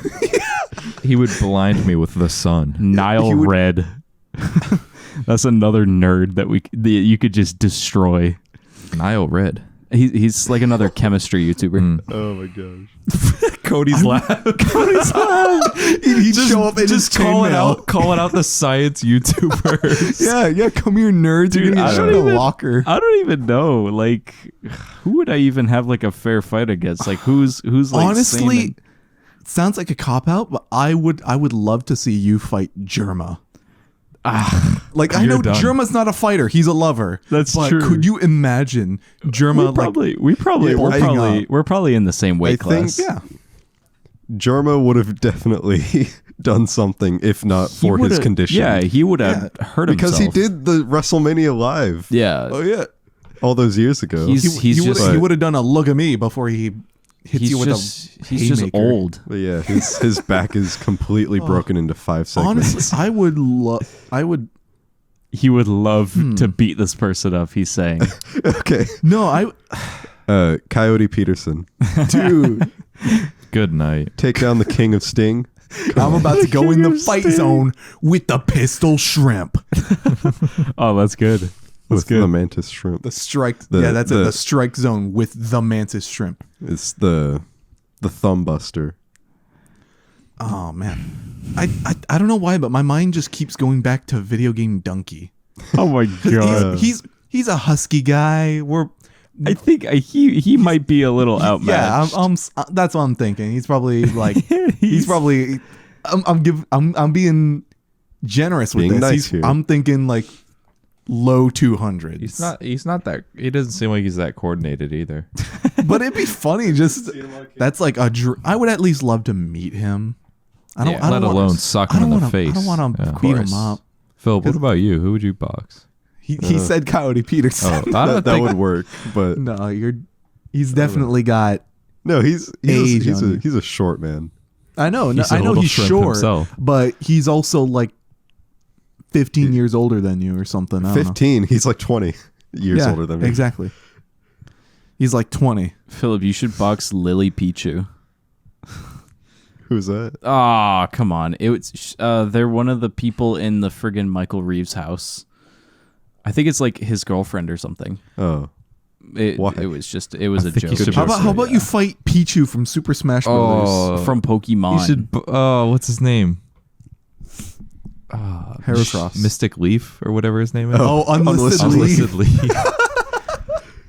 he would blind me with the sun. Nile he would- Red. That's another nerd that you could just destroy. Nile Red. He's like another chemistry YouTuber. Oh my gosh. Cody's laugh. He'd show up in his chainmail. calling out the science YouTubers. Yeah, come here, nerds. You're Dude, gonna I get shot don't in a even- locker. I don't even know. Like, who would I even have like a fair fight against? Like, who's like Honestly, sane sounds like a cop out, but I would love to see you fight Germa. Like I You're know done. Germa's not a fighter; he's a lover. That's but true. Could you imagine Germa? We're probably in the same weight class. think Jorma would have definitely done something if not for his would've- condition. Yeah, he would have hurt because himself. he did the WrestleMania Live. Yeah. Oh yeah. all those years ago. He's just he would have done a look at me before he hits he's you with he's just haymaker. old. But yeah, his back is completely broken into 5 segments. Honestly, I would. He would love to beat this person up. He's saying, Okay, No, Coyote Peterson, dude. Good night. take down the King of Sting. I'm about to go in the fight zone with the pistol shrimp. "Oh, that's good. That's With the good." mantis shrimp. The strike. The The strike zone with the mantis shrimp. It's the thumb buster. Oh man, I don't know why, but my mind just keeps going back to video game Donkey. Oh my god. He's a husky guy. I think he might be a little outmatched. Yeah, that's what I'm thinking. He's probably like he's probably I'm being generous with Being this. nice here. I'm thinking like low 200s. He's not that. He doesn't seem like he's that coordinated either. But it'd be funny. Just that's like I would at least love to meet him. I don't. Yeah, I don't let want- alone suck I him don't in the wanna- face. I don't want to Yeah. beat him Of course. up. Phil, what about you? Who would you box? He said Coyote Peterson. Oh, I don't That think would work, but No, he's definitely got. no, he's Age on you. he's a short man. I know. He's I a know little he's shrimp short, himself. but he's also like 15 years older than you or something. I don't know. 15. He's like 20 years Yeah, older than me. exactly. He's like 20. Philip, you should box Lily Pichu. Who's that? Ah, come on. They're one of the people in the friggin' Michael Reeves house. I think it's like his girlfriend or something. Oh, Why? It was a think you joke. should How about you fight Pichu from Super Smash Brothers? Oh, From Pokemon. you should. What's his name? Heracross. Mystic Leaf or whatever his name is. Oh, Unlisted Leaf. Unlisted Leaf.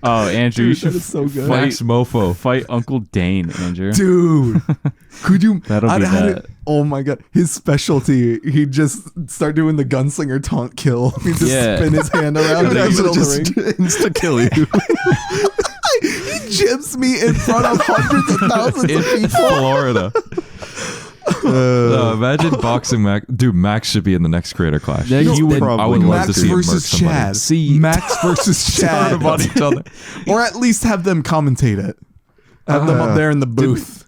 Oh, Andrew, you Dude, should that is so good. Max Mofo. fight Uncle Dane, Andrew. Dude, could you? That'll be that. Oh my god, his specialty. He'd just start doing the gunslinger taunt kill. He'd just Yeah. spin his hand around in the That middle would of the just ring. insta kill you. He gyms me in front of hundreds of thousands In of people. Florida. Imagine boxing Max. Dude, Max should be in the next Creator Clash. Yeah, you would I would probably love to Max see him murk versus somebody. Chad. See- Max versus Chad. Turn on each other. Or at least have them commentate it. Have them up there in the booth.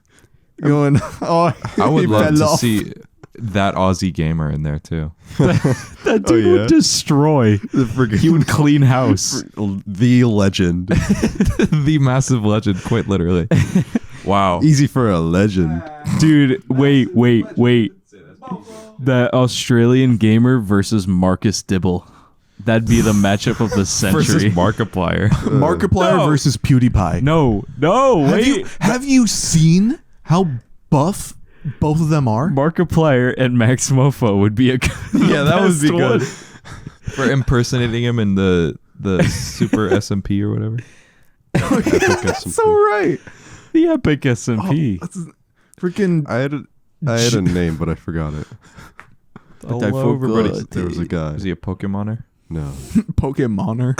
Going, oh, I would he love fell to off. see that Aussie gamer in there too. That dude Oh, yeah? would destroy. The friggin- He would clean house. the legend. The massive legend, quite literally. Wow. Easy for a legend. Dude, wait. The Australian gamer versus Marcus Dibble. That'd be the matchup of the century. Versus Markiplier. Markiplier No. versus PewDiePie. No, wait. Have you seen how buff both of them are? Markiplier and Max Mofo would be a Yeah, that would be best good. one. For impersonating him in the Super SMP or whatever. That's so right. The epic SMP. Freaking I had a name, but I forgot it. I forgot. There was a guy. Is he a Pokemoner? No, Pokemoner.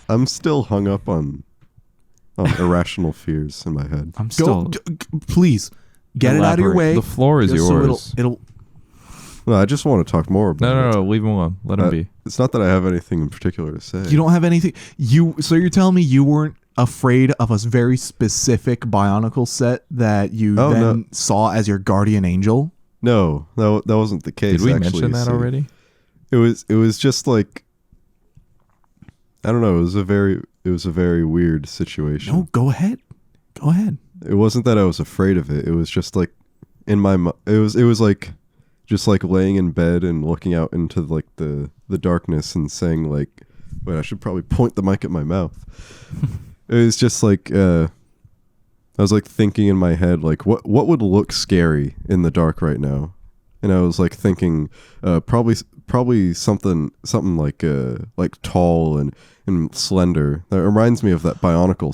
I'm still hung up on irrational fears in my head. I'm still. Please get it out of your way. The floor is just so yours. it'll No, I just want to talk more about it. No. Leave him alone. Let him be. It's not that I have anything in particular to say. You don't have anything. So you're telling me you weren't afraid of a very specific Bionicle set that you Oh, then no. saw as your guardian angel? No, that wasn't the case. Did we actually, mention that see. already? It was just like, I don't know. It was a very weird situation. No, go ahead. Go ahead. It wasn't that I was afraid of it. It was just like in my it was like just like laying in bed and looking out into like the darkness and saying like, wait, I should probably point the mic at my mouth. It was just like I was like thinking in my head like what would look scary in the dark right now, and I was like thinking probably something like tall and slender. That reminds me of that Bionicle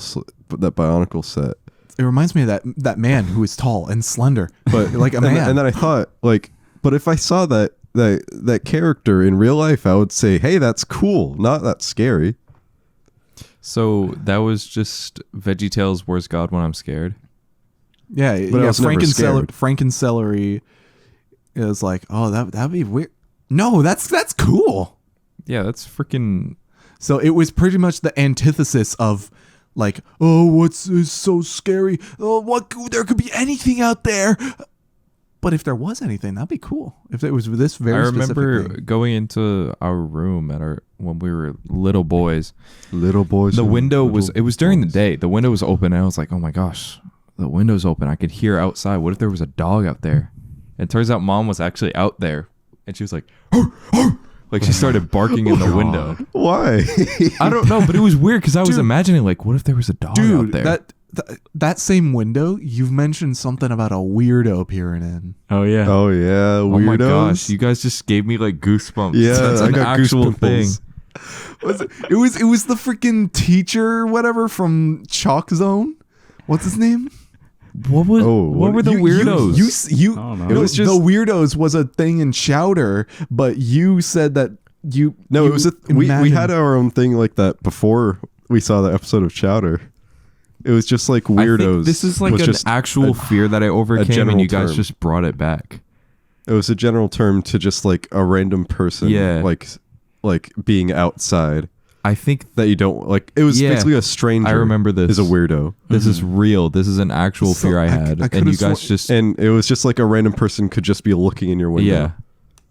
set. reminds me of that man who is tall and slender, But like a man. And then I thought, like, but if I saw that character in real life, I would say, hey, that's cool, not that scary. So that was just VeggieTales. Where's God when I'm scared? yeah, But I yeah. was never scared. Franken-Celery is like, oh, that'd be weird. No, that's cool. Yeah, that's freaking. So it was pretty much the antithesis of like, oh, what's is so scary? Oh, there could be anything out there. But if there was anything, that'd be cool. If it was this very I specific remember thing. going into our room when we were little boys. Little boys. The and window little it was during the boys. day. The window was open, and I was like, oh my gosh, the window's open. I could hear outside. What if there was a dog out there? And it turns out Mom was actually out there, and she was like, "Arr, arr." Like she started barking in the window. Why? I don't know, but it was weird because I was Dude. imagining like, what if there was a dog out Dude, there? that same window, you've mentioned something about a weirdo appearing in. Oh yeah. Oh yeah, weirdos. Oh my gosh, you guys just gave me like goosebumps. Yeah, That's I an got actual goose thing. pimples. It was the freaking teacher, whatever, from Chalk Zone. What's his name? What was? Oh, what were the You- weirdos? You I don't know. It was just the weirdos was a thing in Chowder, but you said that you no. you It was we imagined- had our own thing like that before we saw the episode of Chowder. It was just like I weirdos. think this is like was an just actual fear that I overcame, and general you guys term. just brought it back. It was a general term to just like a random person. Yeah. Like being outside I think that you don't like. It was Yeah. basically a stranger. I remember this. Is a weirdo, this is real. This is an actual So fear I I- had, I and could've you guys sworn- just and it was just like a random person could just be looking in your window. yeah.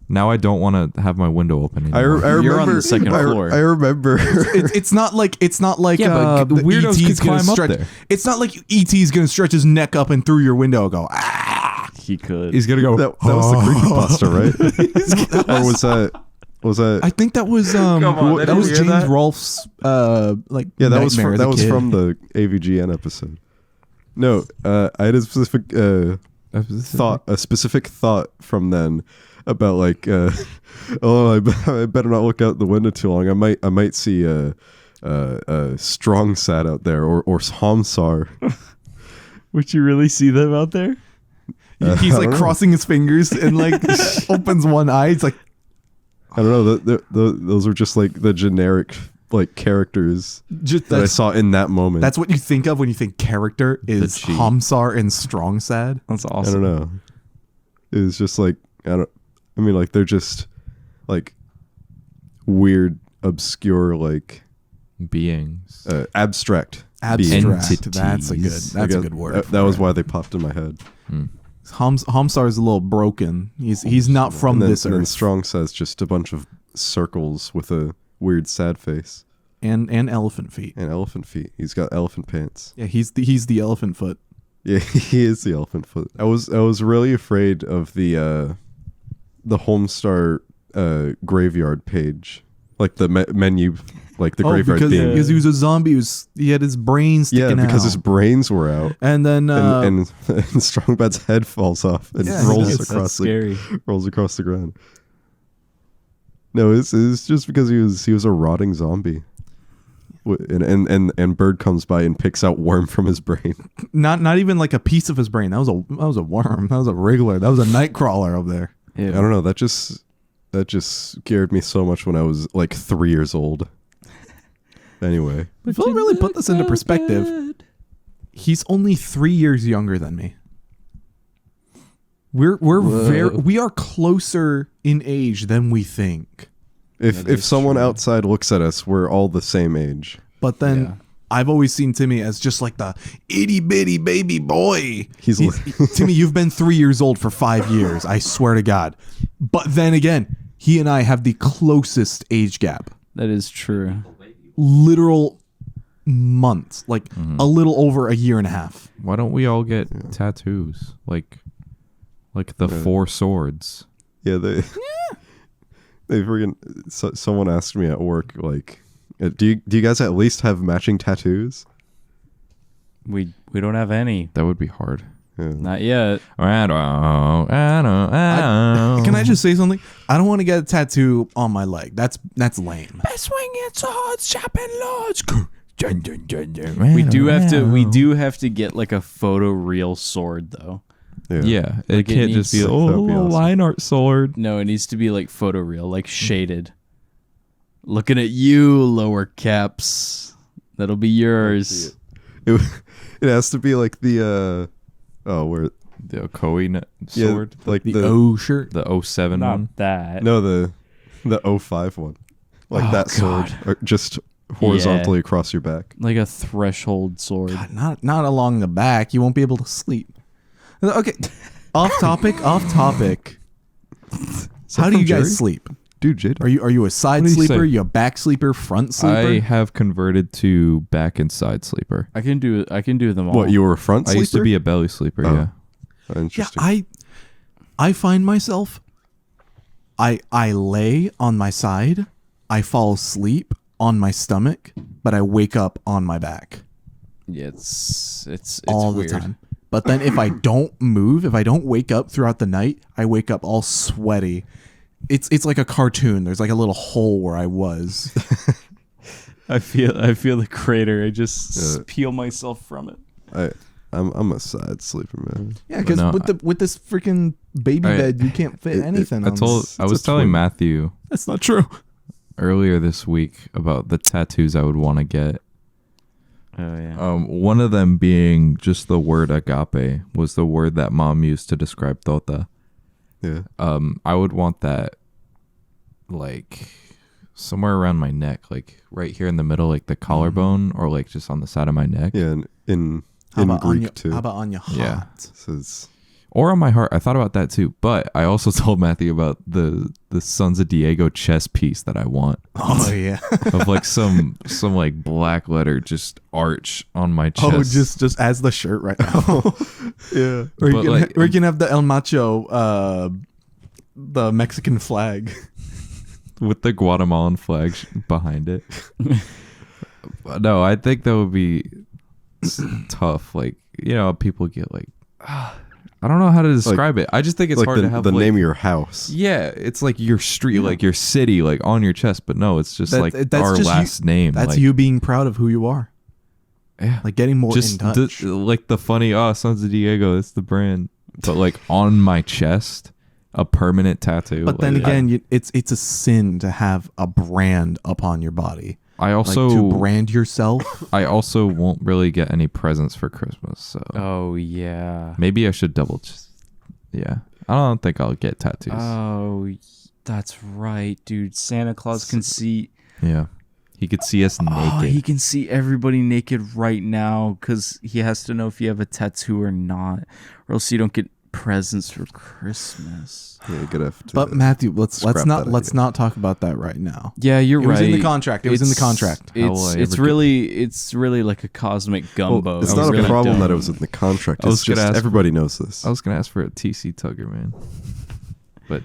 Now I don't want to have my window open I anymore. remember. You're on the second floor. I remember. It's not like Yeah, but the weirdos ET's could gonna climb up stretch. there. It's not like ET's gonna stretch his neck up and through your window and go ah. He could. He's gonna go. that was the creepypasta, right? Or was that? I think that was on, that did was you hear James that? Rolfe's like Yeah, that was nightmare from, as a kid. the AVGN episode. No, I had a specific thought from then about like, oh, I better not look out the window too long. I might see Strong Sad out there or Hamsar. Would you really see them out there? He's I like don't know. crossing his fingers and like opens one eye. It's like I don't know. Those are just like the generic like characters just that I saw in that moment. that's what you think of when you think character is cheat. Hamsar and Strong Sad. That's I awesome. don't know. It was just like I mean, like they're just like weird, obscure, like beings. abstract. Abstract. That's a good. Entities. That's a good word. That was why they popped in my head. Hamsar is a little broken. He's not from And then, this and then earth. Strong says just a bunch of circles with a weird, sad face And elephant feet. and elephant feet. He's got elephant pants. Yeah, he's the elephant foot. Yeah, he is the elephant foot. I was really afraid of the Homestar graveyard page, like the menu, like the graveyard theme. because he was a zombie. He had his brain sticking Yeah, because out. his brains were out, and then and Strong Bad's head falls off and Yeah, rolls that's across scary. rolls across the ground. No, it's just because he was a rotting zombie. And Bird comes by and picks out worm from his brain. not even like a piece of his brain. That was a worm. That was a wriggler. That was a night crawler up there. I don't know. That just scared me so much when I was like 3 years old. Anyway, If we'll really put this into perspective, he's only 3 years younger than me. We are closer in age than we think. if someone outside looks at us, we're all the same age. But then Yeah. I've always seen Timmy as just like the itty bitty baby boy. He's Timmy, you've been 3 years old for 5 years. I swear to God. But then again, he and I have the closest age gap. That is true. Literal months, like a little over a year and a half. Why don't we all get tattoos like the four swords? Yeah, they freaking. Someone asked me at work, like, do you guys at least have matching tattoos? We don't have any. That would be hard. Yeah. Not yet. I don't. Can I just say something? I don't want to get a tattoo on my leg. That's lame. swinging swords, chopping lords, We do have to get like a photo real sword though. Yeah, it Like, it can't just be needs- a That'd be awesome. line art sword. No, it needs to be like photo real, like shaded. Looking at you, lower caps. That'll be yours. It has to be like the where The Okoe sword, like The the O shirt. the 07 Not one. that. no the 05 one, like Oh, that sword, or just horizontally across your back. Like a threshold sword. God, not along the back. You won't be able to sleep. Okay, off topic. How do you from Jerry? guys sleep? Dude, Jade. Are you a side What do you sleeper? say? You a back sleeper? Front sleeper? I have converted to back and side sleeper. I can do them all. What, you were a front sleeper? I used to be a belly sleeper. Oh. Yeah. Yeah, Interesting. I find myself. I lay on my side. I fall asleep on my stomach, but I wake up on my back Yeah, it's all weird. the time. But then if I don't move, if I don't wake up throughout the night, I wake up all sweaty. It's like a cartoon. There's like a little hole where I was. I feel the crater. I just peel myself from it. I'm a side sleeper, man. Yeah, because No, with this freaking baby I- bed, you can't fit anything. I on was a telling twin. Matthew That's not true. earlier this week about the tattoos I would want to get. Oh yeah. One of them being just the word agape was the word that mom used to describe Tota. Yeah. I would want that like somewhere around my neck, like right here in the middle, like the collarbone, or like just on the side of my neck. Yeah, and in How about on Greek your, too. How about on your heart? Yeah. So it's, Or on my heart. I thought about that too. But I also told Matthew about the Sons of Diego chess piece that I want. Oh yeah. Of like some like black letter just arch on my chest. Oh, just as the shirt right now. yeah. Or you, But can, like- or you can have the El Macho, the Mexican flag. with the Guatemalan flag behind it. No, I think that would be tough. Like, you know, people get like, I don't know how to describe it. I just think it's like hard the, to have the like, name of your house. Yeah, it's like your street, like your city, like on your chest. But no, it's just like that's our just last name. That's like, you being proud of who you are. Yeah, Like getting more just in touch. like the funny, Sons of Diego, it's the brand. But like on my chest, a permanent tattoo. But then like, again, it's a sin to have a brand upon your body. I Like also to brand yourself. I also won't really get any presents for Christmas, so Oh yeah. maybe I should yeah. I don't think I'll get tattoos. Oh, that's right, dude. Santa Claus can see. Yeah. He could see us naked. Oh, he can see everybody naked right now because he has to know if you have a tattoo or not, or else you don't get presents for Christmas. Yeah, you're gonna have to. But Matthew, let's Scrap not that let's idea. not talk about that right now. Yeah, you're It right. was in the contract. It was in the contract. How will I It's ever get- it's really like a cosmic Well, gumbo. it's I not really a problem that it don't- was in the contract. I It's was gonna just ask- everybody knows this. I was gonna ask for a TC Tugger, man. But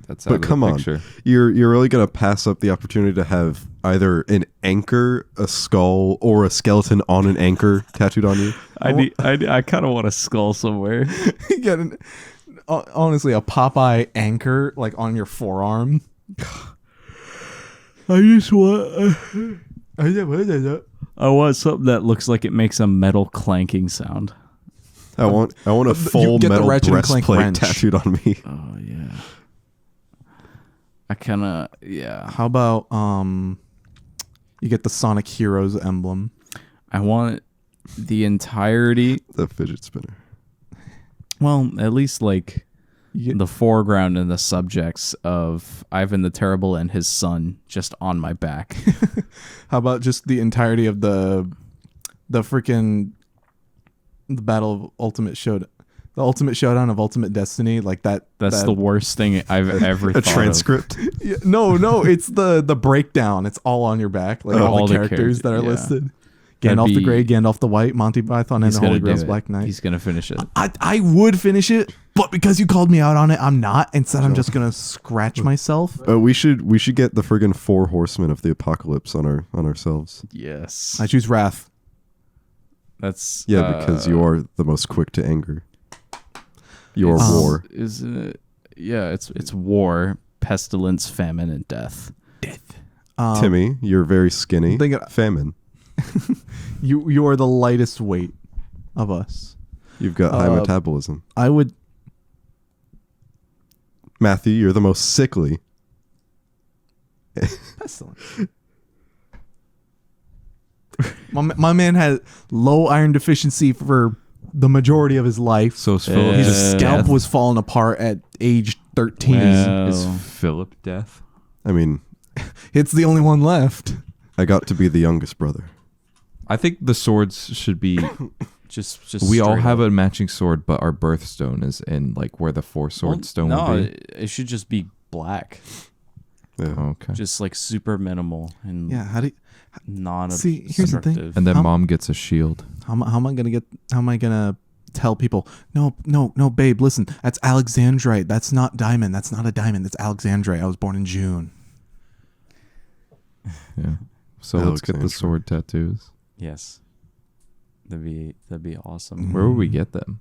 that's out But of come the on, picture. you're really gonna pass up the opportunity to have either an anchor, a skull, or a skeleton on an anchor tattooed on you. I kind of want a skull somewhere. You get honestly a Popeye anchor like on your forearm. I just want. I want something that looks like it makes a metal clanking sound. I want a full get the metal Ratchet and Clank breastplate wrench. tattooed on me. Oh yeah. I kind of yeah. How about you get the Sonic Heroes emblem. I want the entirety. The fidget spinner. Well, at least like You get, the foreground and the subjects of Ivan the Terrible and his son just on my back. how about just the entirety of the freaking the Battle of Ultimate Showdown, the Ultimate Showdown of Ultimate Destiny, like that. That's that, the worst thing I've ever A thought transcript. Yeah, no, it's the breakdown. It's all on your back, like all, all the the characters that are yeah. listed. That'd Gandalf the be- Grey, Gandalf the White, Monty Python, and He's the gonna Holy do Grail's it. Black Knight. He's gonna finish it. I would finish it, but because you called me out on it, I'm not. Instead, I'm just gonna scratch myself. We should get the friggin' 4 horsemen of the apocalypse on ourselves. Yes, I choose Wrath. that's Yeah, because you are the most quick to anger. Your war. Isn't it? Yeah, it's war, pestilence, famine, and death. Timmy, you're very skinny. think it- Famine. You are the lightest weight of us. You've got high metabolism. I would. Matthew, you're the most sickly. Pestilent. My man had low iron deficiency for the majority of his life. So is Philip Yeah. His just scalp death? was falling apart at age 13. Wow. Is Philip death? I mean, It's the only one left. I got to be the youngest brother. I think the swords should be. Just We all straight have up. a matching sword, but our birthstone is in like where the four sword stone no, would be. it should just be black. Yeah. Okay. Just like super minimal and Yeah. How do you, See, here's the thing. non-obstructive. And then How- mom gets a shield. how am I gonna tell people? No, babe, listen. That's alexandrite. That's not diamond. That's not a diamond. That's alexandrite. I was born in June. Yeah. So let's get the Alexandra. sword tattoos. Yes. That'd be awesome. Where would we get them?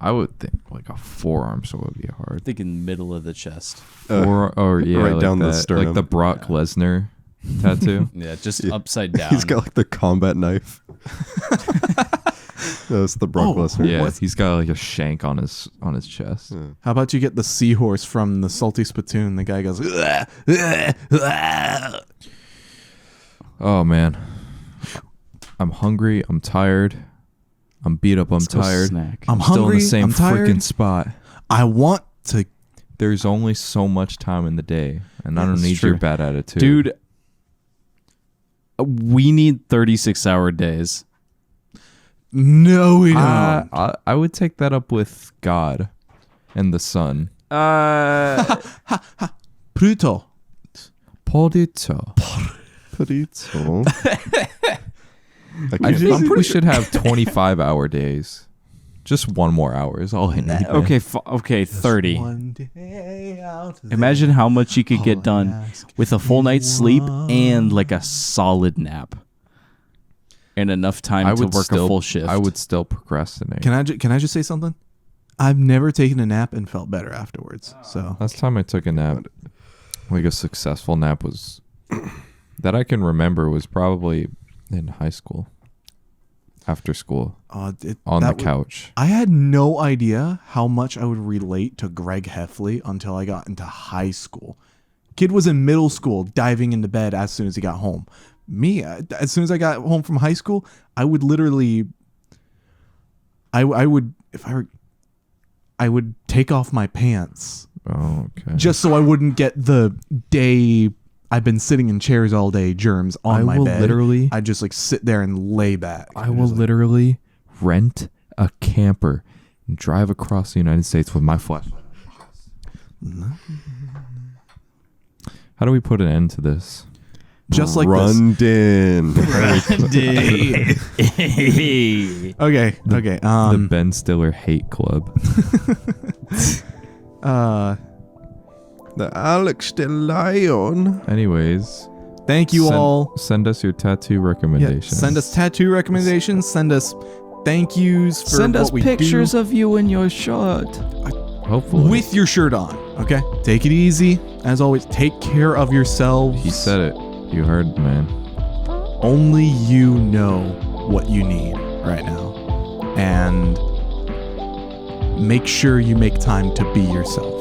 I would think like a forearm sword would be I'm hard. thinking middle of the chest. Or yeah, right like down the that, sternum. like the Brock Lesnar tattoo. Yeah, just Yeah. upside down. He's got like the combat knife. That's the Brock Oh, Lesnar. Yeah, he's got like a shank on his chest. Yeah. How about you get the seahorse from the Salty Spittoon? The guy goes. Oh man, I'm hungry. I'm tired. I'm beat up. I'm Let's go tired. snack. I'm Still hungry. in the same I'm tired. freaking spot. I want to. There's only so much time in the day, and I don't That's need true. your bad attitude, Dude, we need 36-hour days. No, we don't. I would take that up with God and the sun. Pluto. Polito. Polito. I think we should have 25-hour days. Just one more hour is all I need. man. Okay, 30. One day out there. Imagine how much you could get All I done ask with a full night's sleep one. and like a solid nap. And enough time to work a full shift. I would still procrastinate. Can I just say something? I've never taken a nap and felt better afterwards. So Last time I took a nap, like a successful nap, was that I can remember was probably in high school, after school, on the couch. I had no idea how much I would relate to Greg Heffley until I got into high school. Kid was in middle school, diving into bed as soon as he got home. Me, as soon as I got home from high school, I would literally, I would take off my pants Oh, okay. just so I wouldn't get the day I've been sitting in chairs all day germs on my bed. I just like sit there and lay back. I will literally rent a camper and drive across the United States with my flashlight. How do we put an end to this? just like this. Rundin. Okay. The Ben Stiller Hate Club. The Alex de Lion. Anyways, Thank you all. Send us your tattoo Yeah, recommendations. send us tattoo recommendations. Send us thank yous for Send us what we pictures do of you in your shirt. Hopefully. with your shirt on. Okay, take it easy. As always, take care of yourselves. He said it. You heard, man. Only you know what you need right now, and make sure you make time to be yourself.